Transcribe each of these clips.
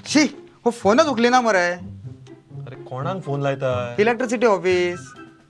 शी हो फोनच उखली ना मरे. अरे कोणाक फोन लायता? Electricity office.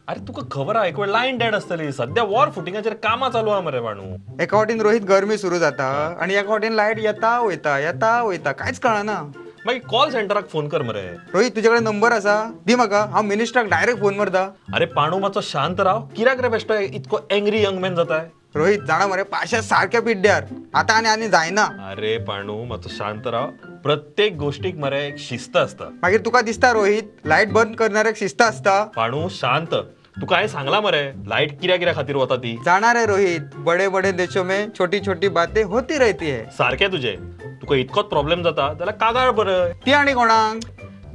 अरे तुका खबर आहे एक वेळ लाईन डेड असतली. सध्या वॉर फुटिंगाचेर कामां चालू आहे मरे बाणू. एका वाटेन रोहित गरमी सुरू जाता आणि एका वाटेन लाईट येता वयता काहीच कळना. मागीर कॉल सेंटराक फोन कर मरे. रोहित तुझ्याकडे नंबर असा दी म्हाका, हांव मिनिस्टराक डायरेक्ट फोन मारता. अरे पाणू मातसो शांत राव. कित्याक रे बेश्टो इतको एंग्री यंग मॅन जाताय? रोहित जाणा मरे पाशा सारख्या पिड्ड्यार आता आणि जायना. अरे पाणू मातसो शांत राव. प्रत्येक गोष्टीक मरे एक शिस्त असता. मागीर तुका दिसता रोहित लाईट बंद करणाऱ्याक शिस्त असता. पाणू शांत. तुका हांवें सांगला मरे लाईट कित्या खातीर वता ती. जाना रे रोहित, बड़े बड़े देशों में छोटी छोटी बातें होती रहती है. सारखे तुझे. तुका इतकोच प्रॉब्लेम जाता जाल्यार कागाळ बरं. ती आणि कोणाक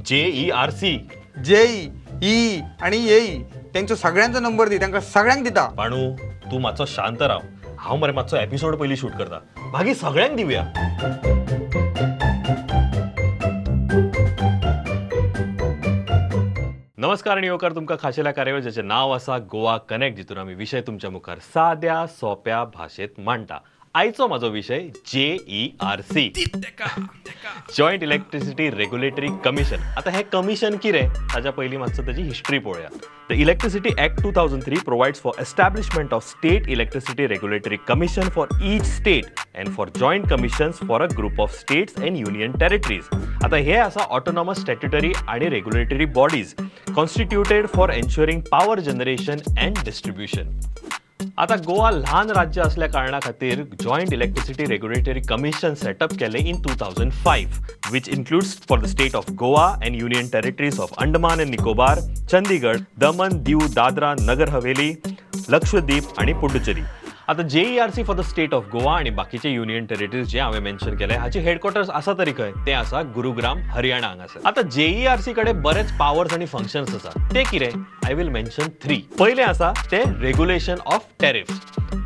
JERC जेई ई आणि येई त्यांचो सगळ्यांचो नंबर दी, तांकां सगळ्यांक दिता. पाणू तू मातसो शांत राव. हांव मरे मातसो एपिसोड पयलीं शूट करता, मागीर सगळ्यांक दिवया. नमस्कार आणि येवकार तुमकां खाशेल्या कार्यावळ जेचें नाव आसा गोवा कनेक्ट, जितून आमी विशय तुमच्या मुखार साद्या सोप्या भाशेंत मांडटा. आयचो म्हजो विशय JERC, joint electricity regulatory commission. आता हे कमिशन कितें ताच्या पयलीं मातसो ताची हिस्ट्री पळोवया. The electricity act 2003 provides for establishment of state electricity regulatory commission for each state and for joint commissions for a group of states and union territories. आता हे आसा autonomous statutory आणि regulatory bodies constituted for ensuring power generation and distribution. आता गोवा ल्हान राज्य असल्या कारणा खातीर joint electricity regulatory commission setup केले in 2005, which includes for the state of Goa and union territories of Andaman and Nicobar, Chandigarh, Daman, Diu, Dadra, Nagar Haveli, Lakshadweep आणि पुडुचेरी. आता JERC for the state of Goa आणि बाकीचे union territories जे हांवें mention केले हाचे headquarters आसा तरी खंय, ते आसा गुरुग्राम हरियाणा हांगासर. आता JERC कडे बरेच पावर्स आणि फंक्शन्स आसा. ते कितें? I will mention 3. पहिले आसा ते रेग्युलेशन ऑफ टॅरिफ्स,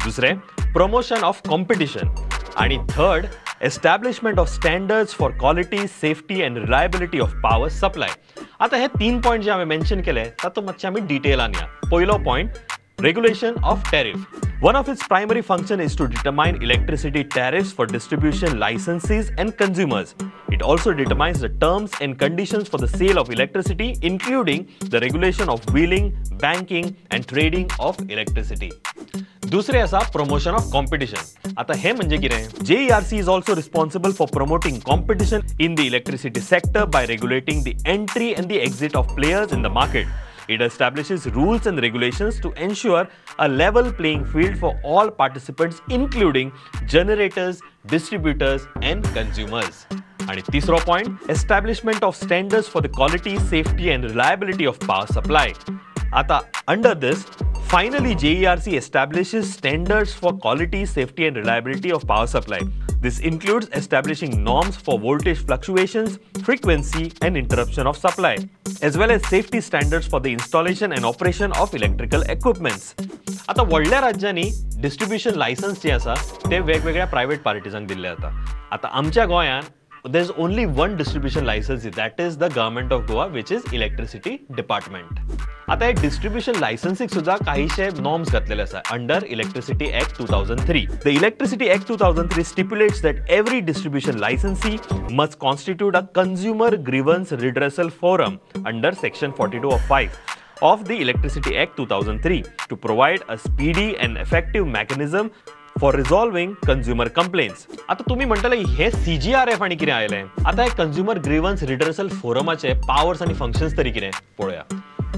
दुसरे प्रमोशन ऑफ कॉम्पिटिशन आणि third establishment of standards for quality, safety and reliability of power supply. आता हे 3 पॉइंट जे हांवें मेन्शन केले तातूंत मातशें आमी डिटेलान या. पयलो point regulation of tariff. One of its primary function is to determine electricity tariffs for distribution licensees and consumers. It also determines the terms and conditions for the sale of electricity, including the regulation of wheeling, banking and trading of electricity. दुसरे आसा promotion of competition. आता हे म्हणजे कितें? JERC is also responsible for promoting competition in the electricity sector by regulating the entry and the exit of players in the market. It establishes rules and regulations to ensure a level playing field for all participants, including generators, distributors, and consumers. And तीसरा point, establishment of standards for the quality, safety, and reliability of power supply. Ata, under this, finally JERC establishes standards for quality, safety, and reliability of power supply. This includes establishing norms for voltage fluctuations, frequency, and interruption of supply, as well as safety standards for the installation and operation of electrical equipments. आता व्हडल्या राज्यांनी distribution licence जे आसा ते वेगवेगळ्या private पार्टीजांक दिल्ले जाता. आता आमच्या गोंयान there is only one distribution license, that is the government of Goa, which is electricity department. आता हे distribution licensing सुद्धा काहीशे norms घातलेले आसा under Electricity Act 2003. The Electricity Act 2003 stipulates that every distribution licensee must constitute a consumer grievance redressal forum under section 42 of 5 of the Electricity Act 2003 to provide a speedy and effective mechanism for resolving consumer complaints. आता तुम्ही म्हणटले हे CGRF आणि कितें आयले? आता हे consumer grievance redressal फोरमाचे powers आणि फंक्शन्स तरी कितें पळोवया.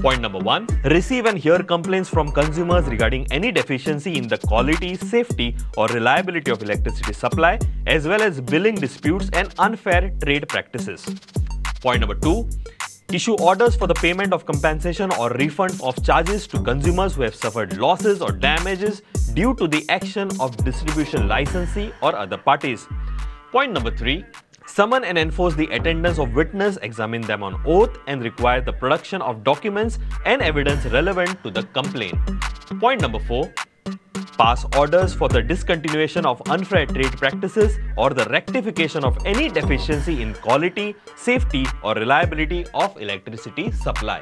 Point number 1, receive and hear complaints from consumers regarding any deficiency in the quality, safety or reliability of electricity supply, as well as billing disputes and unfair trade practices. Point number 2, issue orders for the payment of compensation or refund of charges to consumers who have suffered losses or damages due to the action of distribution licensee or other parties. Point number 3, summon and enforce the attendance of witness, examine them on oath, and require the production of documents and evidence relevant to the complaint. Point number 4, pass orders for the discontinuation of unfair trade practices or the rectification of any deficiency in quality, safety, or reliability of electricity supply.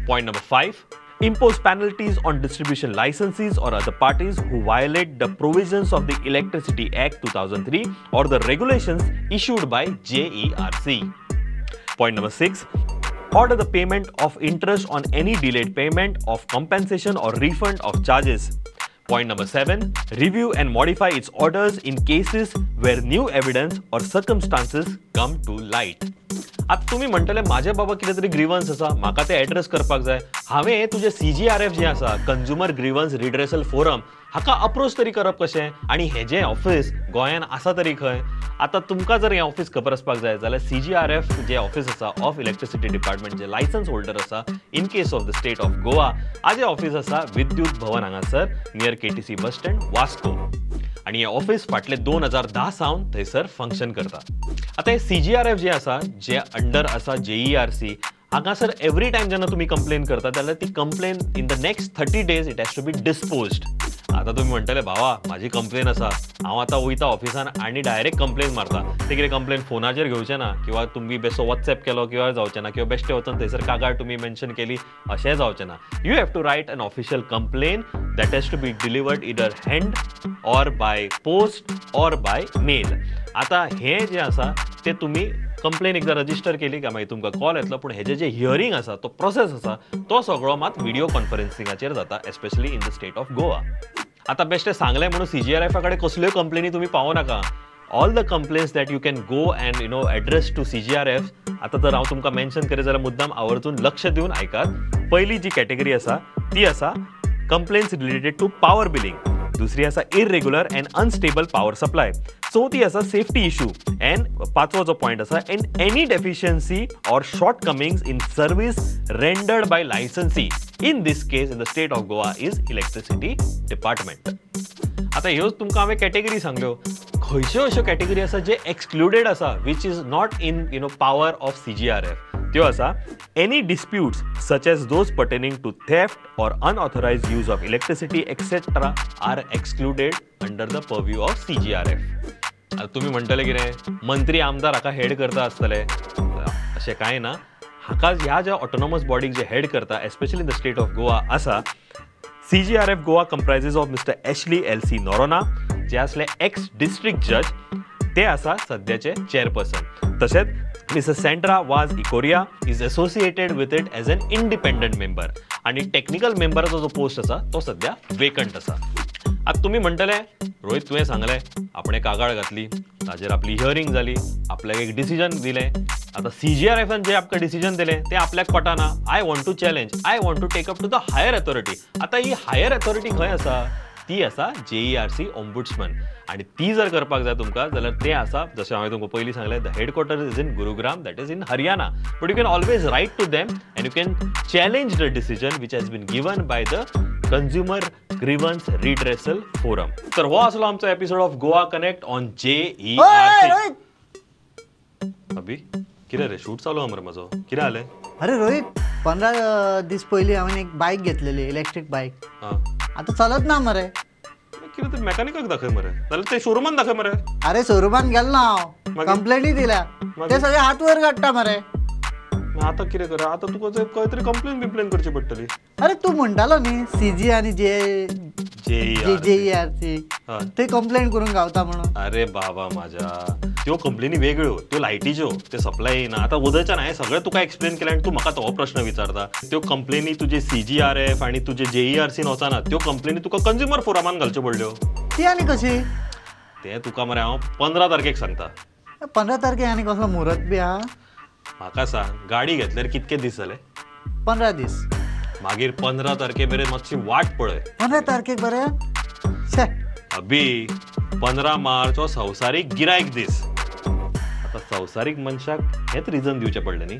Point number 5, impose penalties on distribution licensees or other parties who violate the provisions of the Electricity Act 2003 or the regulations issued by JERC. Point number 6, order the payment of interest on any delayed payment of compensation or refund of charges. Point number 7, review and modify its orders in cases where new evidence or circumstances come to light. आता तुम्ही म्हणटले माझ्या बाबा कितें तरी ग्रीवन्स आसा म्हाका ते एड्रेस करपाक जाय हांवें तुजें CGRF जें आसा कंज्युमर ग्रीवन्स रिड्रेसल फोरम हाका अप्रोच तरी करप कशें आनी हें जें ऑफिस गोंयान आसा तरी खंय आतां तुमकां जर हें ऑफिस खबर आसपाक जाय जाल्यार CGRF जें ऑफिस आसा ऑफ इलेक्ट्रिसिटी डिपार्टमेंट जे लायसन्स होल्डर आसा in case of the state of Goa हाजें ऑफिस आसा विद्युत भवन हांगासर near KTC bus stand Vasco आणि हे ऑफिस फाटले 2010 सावन थंयसर फंक्शन करता. आता हे CGRF जे आसा जे अंडर आसा JERC हांगासर एवरी टायम जेन्ना तुम्ही कंप्लेन करता जाल्यार ती complain in the next 30 days it has to be disposed. आता तुम्ही म्हणटले भावा माझी कंप्लेन आसा हांव आतां वयता ऑफिसान आनी डायरेक्ट कंप्लेन मारता ते कितें कंप्लेन फोनाचेर घेवचें ना किंवा तुम्ही बेश्टो WhatsApp केलो किंवा जावचें ना किंवा बेश्टे वचून थंयसर कागाळ तुम्ही मेन्शन केली अशें जावचें ना. You have to write an official complain that has to be delivered either hand or by post or by mail. आता हे जे आसा ते तुम्ही कंप्लेन एकदा रजिस्टर केली काय मागीर तुमकां कॉल येतलो पूण हेजे जे हियरिंग आसा तो प्रोसेस आसा तो सगळो मात व्हिडिओ कॉन्फरन्सिंगाचेर जाता especially in the state of Goa. आता बेश्टे सांगलें म्हणून CGRF कडेन कसल्यो कंप्लेनी तुम्ही पावो नाका. All the complaints that you can go and address to CGRF आता जर हांव तुमकां मेन्शन करें जाल्यार मुद्दाम आवर्जून लक्ष दिवन आयकात. पहिली जी कॅटेगरी आसा ती आसा complaints related to power billing, दुसरी आसा irregular and unstable power supply, चौथी आसा सेफ्टी इश्यू अँड पांचवो जो पॉयंट आसा and any deficiency or shortcomings in service rendered by licensee in this case in the state of Goa is electricity department. आता ह्योच तुमकां हांवें कॅटेगरी सांगल्यो. खंयच्यो अश्यो कॅटेगरी आसा जे एक्सक्लुडेड आसा which is not in power of CGRF. त्यो आसा any disputes such as those pertaining to theft or unauthorised use of electricity etcetera are excluded under the purview of CGRF. आता तुम्ही म्हणटले कितें मंत्री आमदार हाका हेड करता आसतले अशें कांय ना. हाका ह्या ज्या ऑटोनॉमस बॉडीक जे हेड करता especially in the state of Goa आसा CGRF Goa comprises of mister Ashley LC Noronha जे असले एक्स डिस्ट्रिक्ट जज ते आसा सध्याचे चेअरपर्सन. तशेंच मिस्टर सेंट्रा वाज इकोरिया is associated with it as an independent member आणि टेक्निकल मेंबराचो जो पोस्ट आसा तो सध्या वेकंट आसा. आता तुम्ही म्हणटले रोहित तुवें सांगलें आपणे कागाळ घातली ताजेर आपली हियरिंग जाली आपल्याक एक डिसिजन दिलें. आता CGRFन जे आपल्याक डिसिजन दिलें ते आपल्याक पटना. I want to challenge I want to take up to the higher authority. आता ही हायर अथॉरिटी खंय आसा ती आसा JERC ओम्बुड्समन आणि ती जर करपाक जाय तुमकां जाल्यार ते आसा जशें हांवें तुमकां पयलीं सांगलें the headquarter is in Gurugram that is in Haryana. But you can always write to them and you can challenge the decision which has been given by the consumer grievance redressal forum. तर हो आसलो आमचो episode of Goa connect on JERC. अभी कितें रे shoot चालू आहा मरे म्हाजो कितें जालें. अरे रोहित 15 दीस पयलीं हांवें एक बायक घेतलेली इलेक्ट्रीक बायक आता चलत ना मरे. कितें तरी मेकॅनिकाक दाखय मरे जाल्यार ते शोरुमान दाखय मरे. अरे शोरुमान गेलो ना हांव कंप्लेनी दिल्या ते सगळे हात वर काडटा मरे. आता कितें करा आता तुका खंय तरी कंप्लेन करची पडटली. अरे तू म्हणटालो न्ही CG आणि JERC ते कंप्लेन करून गावता म्हणून. अरे बाबा माझ्या त्यो कंप्लेनी वेगळ्यो त्यो लायटीच्यो ते सप्लाय येना. आता उदयच्यान हांवें सगळें तुका एक्सप्लेन केलें आनी तूं म्हाका तो प्रश्न विचारता. त्यो कंप्लेनी तुजे CGRF आनी तुजे JERCन वचना त्यो कंप्लेनी तुका कंज्युमर फोरमान घालच्यो पडल्यो. ती आनी कशी ते तुका मरे हांव 15 तारखेक सांगता. 15 तारखेक आनी कसलो मुहूर्त बी आहा. म्हाका सांग गाडी घेतल्यार कितके दीस जाले. 15 दीस. मागीर 15 तारखे मेरेन मातशी वाट पळय. 15 तारखेक बरे अभी 15 मार्च हो संवसारीक गिरायक दीस. आता संवसारीक मनशाक हेच रिजन दिवचे पडले न्ही.